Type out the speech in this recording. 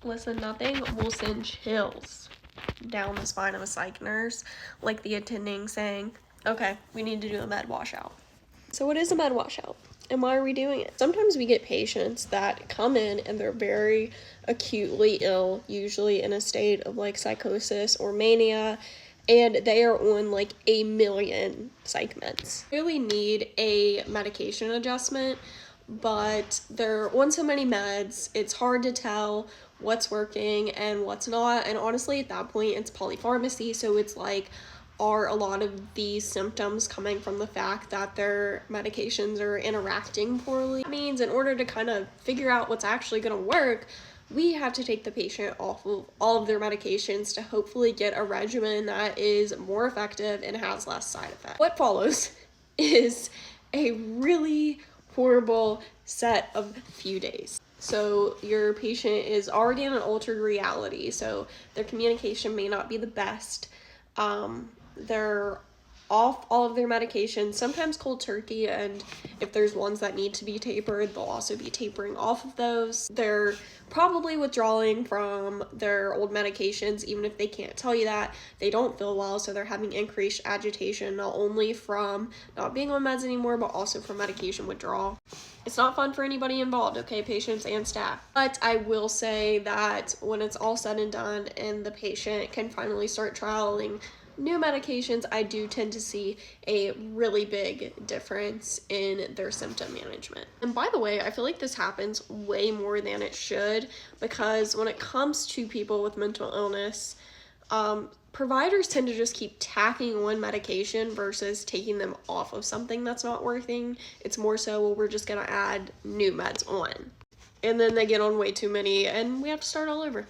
Listen, nothing will send chills down the spine of a psych nurse like the attending saying, okay, we need to do a med washout. So what is a med washout? And why are we doing it? Sometimes we get patients that come in and they're very acutely ill, usually in a state of like psychosis or mania, and they are on like a million psych meds. They really need a medication adjustment, but they're on so many meds, it's hard to tell what's working and what's not. And honestly, at that point, it's polypharmacy, so it's like, are a lot of these symptoms coming from the fact that their medications are interacting poorly? That means in order to kind of figure out what's actually going to work, we have to take the patient off of all of their medications to hopefully get a regimen that is more effective and has less side effects. What follows is a really horrible set of few days. So your patient is already in an altered reality, so their communication may not be the best. They're off all of their medications, sometimes cold turkey, and if there's ones that need to be tapered, they'll also be tapering off of those. They're probably withdrawing from their old medications, even if they can't tell you that. They don't feel well, so they're having increased agitation, not only from not being on meds anymore, but also from medication withdrawal. It's not fun for anybody involved, okay, patients and staff. But I will say that when it's all said and done and the patient can finally start trialing new medications, I do tend to see a really big difference in their symptom management. And by the way, I feel like this happens way more than it should, because when it comes to people with mental illness, providers tend to just keep tacking on medication versus taking them off of something that's not working. It's more so, well, we're just gonna add new meds on. And then they get on way too many and we have to start all over.